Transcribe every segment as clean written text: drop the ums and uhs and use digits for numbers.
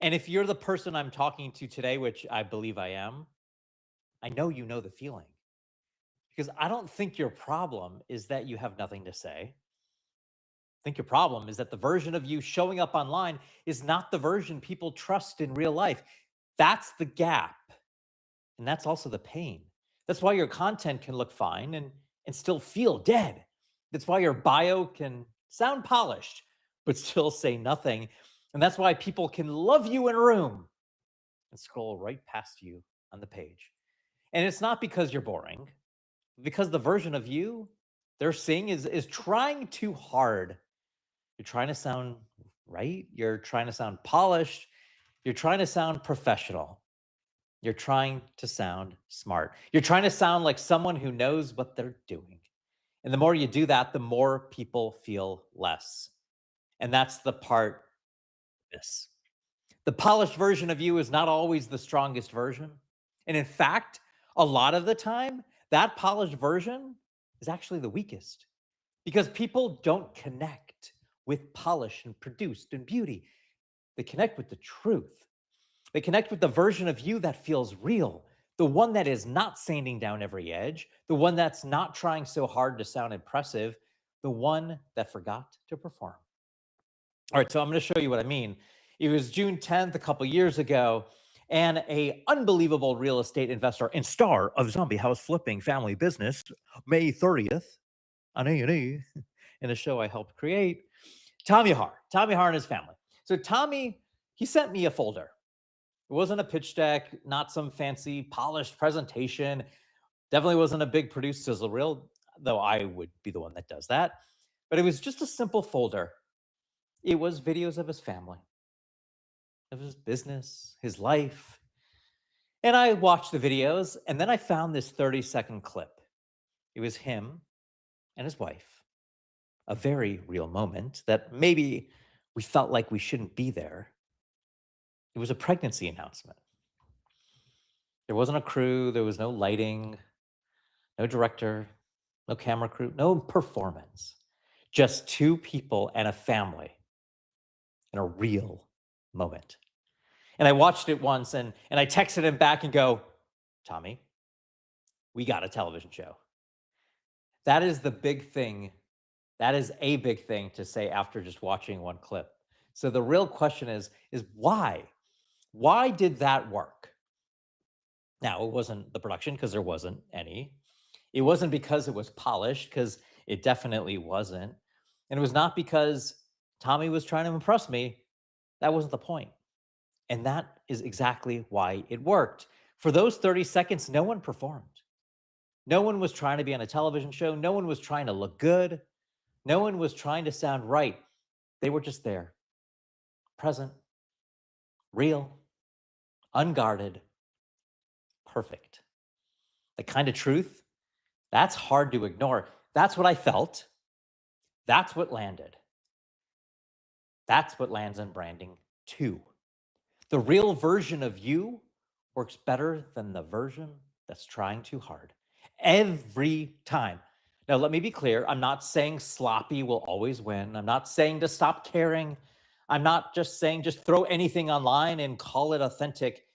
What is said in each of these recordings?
And if you're the person I'm talking to today, which I believe I am, I know you know the feeling because I don't think your problem is that you have nothing to say. I think your problem is that the version of you showing up online is not the version people trust in real life. That's the gap. And that's also the pain. That's why your content can look fine and still feel dead. That's why your bio can sound polished, but still say nothing. And that's why people can love you in a room and scroll right past you on the page. And it's not because you're boring, because the version of you they're seeing is trying too hard. You're trying to sound right. You're trying to sound polished. You're trying to sound professional. You're trying to sound smart. You're trying to sound like someone who knows what they're doing. And the more you do that, the more people feel less. And that's the part this. The polished version of you is not always the strongest version. And in fact, a lot of the time, that polished version is actually the weakest because people don't connect with polish and produced and beauty. They connect with the truth. They connect with the version of you that feels real, the one that is not sanding down every edge, the one that's not trying so hard to sound impressive, the one that forgot to perform. All right, so I'm going to show you what I mean. It was June 10th, a couple years ago, and a unbelievable real estate investor and star of Zombie House Flipping Family Business, May 30th, on A&E, in a show I helped create, Tommy Har and his family. So Tommy, he sent me a folder. It wasn't a pitch deck, not some fancy polished presentation. Definitely wasn't a big produced sizzle reel, though I would be the one that does that. But it was just a simple folder. It was videos of his family, of his business, his life. And I watched the videos, and then I found this 30-second clip. It was him and his wife, a very real moment that maybe we felt like we shouldn't be there. It was a pregnancy announcement. There wasn't a crew, there was no lighting, no director, no camera crew, no performance. Just two people and a family in a real moment. And I watched it once and I texted him back and go, Tommy, we got a television show. That is the big thing. That is a big thing to say after just watching one clip. So the real question is why? Why did that work? Now, it wasn't the production because there wasn't any. It wasn't because it was polished because it definitely wasn't. And it was not because Tommy was trying to impress me. That wasn't the point. And that is exactly why it worked. For those 30 seconds, no one performed. No one was trying to be on a television show. No one was trying to look good. No one was trying to sound right. They were just there, present, real, unguarded, perfect. The kind of truth that's hard to ignore. That's what I felt. That's what landed. That's what lands in branding too. The real version of you works better than the version that's trying too hard every time. Now, let me be clear. I'm not saying sloppy will always win. I'm not saying to stop caring. I'm not just saying just throw anything online and call it authentic.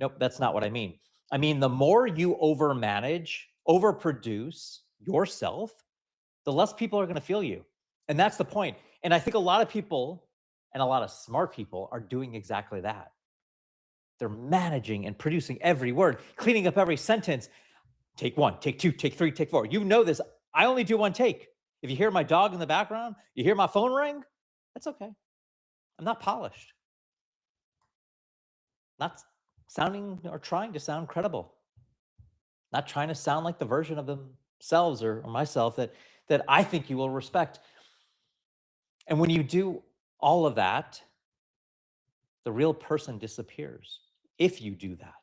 Nope, that's not what I mean. I mean, the more you overmanage, overproduce yourself, the less people are going to feel you. And that's the point. And I think a lot of people and a lot of smart people are doing exactly that. They're managing and producing every word, cleaning up every sentence. Take one, take two, take three, take four. You know this. I only do one take. If you hear my dog in the background, you hear my phone ring, that's okay. I'm not polished, not sounding or trying to sound credible, not trying to sound like the version of themselves or myself that I think you will respect. And when you do all of that, the real person disappears if you do that.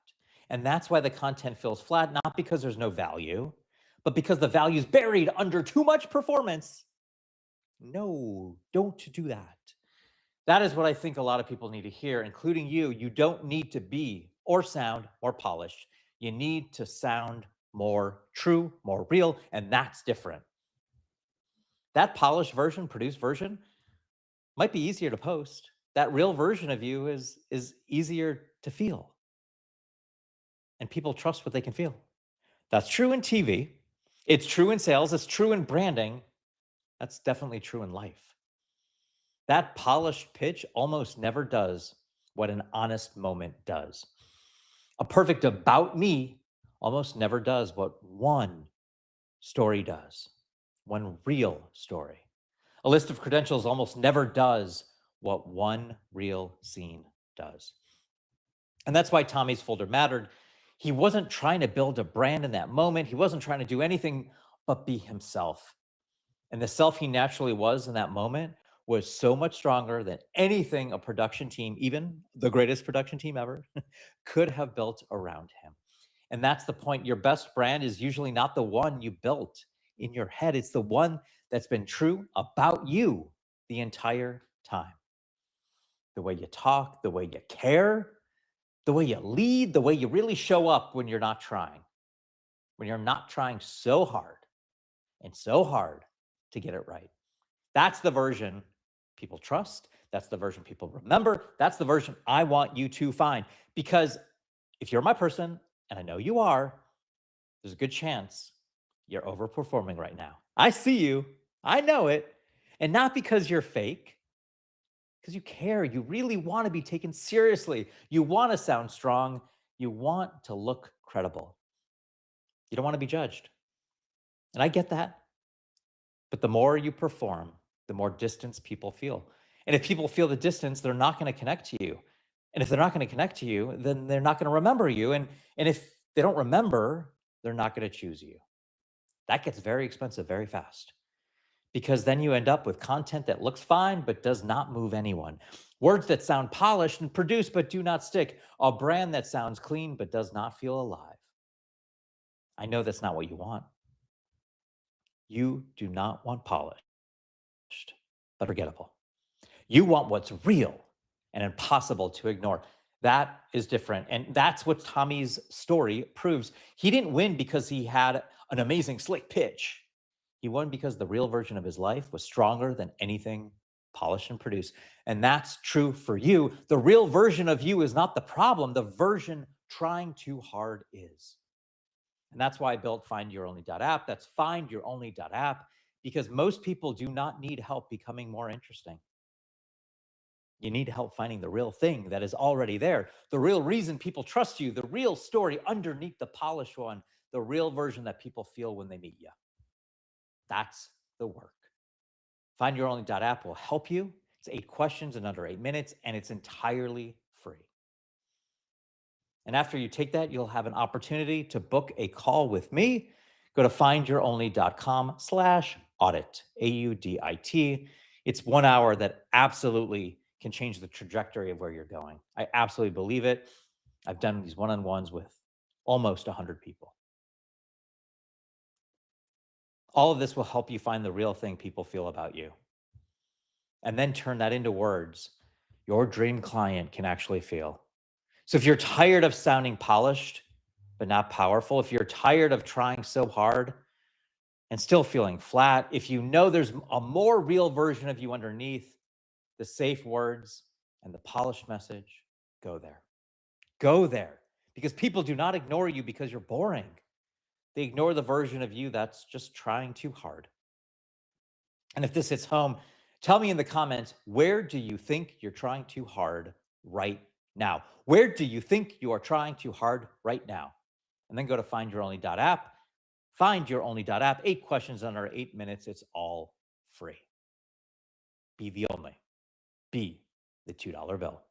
And that's why the content feels flat, not because there's no value, but because the value is buried under too much performance. No, don't do that. That is what I think a lot of people need to hear, including you. You don't need to be or sound more polished. You need to sound more true, more real, and that's different. That polished version, produced version, might be easier to post. that real version of you is easier to feel. And people trust what they can feel. That's true in TV. It's true in sales. It's true in branding. That's definitely true in life. That polished pitch almost never does what an honest moment does. A perfect about me almost never does what one story does, one real story. A list of credentials almost never does what one real scene does. And that's why Tommy's folder mattered. He wasn't trying to build a brand in that moment. He wasn't trying to do anything but be himself. And the self he naturally was in that moment was so much stronger than anything a production team, even the greatest production team ever, could have built around him. And that's the point. Your best brand is usually not the one you built in your head, it's the one that's been true about you the entire time. The way you talk, the way you care, the way you lead, the way you really show up when you're not trying, when you're not trying so hard and so hard to get it right. That's the version people trust. That's the version people remember. That's the version I want you to find. Because if you're my person, and I know you are, there's a good chance you're overperforming right now. I see you. I know it. And not because you're fake, because you care. You really want to be taken seriously. You want to sound strong. You want to look credible. You don't want to be judged. And I get that. But the more you perform, the more distance people feel. And if people feel the distance, they're not going to connect to you. And if they're not going to connect to you, then they're not going to remember you. And if they don't remember, they're not going to choose you. That gets very expensive very fast, because then you end up with content that looks fine but does not move anyone. Words that sound polished and produced but do not stick. A brand that sounds clean but does not feel alive. I know that's not what you want. You do not want polished, but forgettable. You want what's real and impossible to ignore. That is different. And that's what Tommy's story proves. He didn't win because he had an amazing slick pitch. He won because the real version of his life was stronger than anything polished and produced. And that's true for you. The real version of you is not the problem. The version trying too hard is. And that's why I built findyouronly.app. That's findyouronly.app, because most people do not need help becoming more interesting. You need help finding the real thing that is already there, the real reason people trust you, the real story underneath the polished one, the real version that people feel when they meet you. That's the work. Findyouronly.app will help you. It's 8 questions in under 8 minutes, and it's entirely free. And after you take that, you'll have an opportunity to book a call with me. Go to findyouronly.com/audit, AUDIT. It's 1 hour that absolutely can change the trajectory of where you're going. I absolutely believe it. I've done these one-on-ones with almost 100 people. All of this will help you find the real thing people feel about you, and then turn that into words your dream client can actually feel. So if you're tired of sounding polished, but not powerful, if you're tired of trying so hard and still feeling flat, if you know there's a more real version of you underneath the safe words and the polished message, go there. Go there. Because people do not ignore you because you're boring. They ignore the version of you that's just trying too hard. And if this hits home, tell me in the comments, where do you think you're trying too hard right now? Where do you think you are trying too hard right now? And then go to findyouronly.app. Findyouronly.app. 8 questions under 8 minutes. It's all free. Be the only. Be the $2 bill.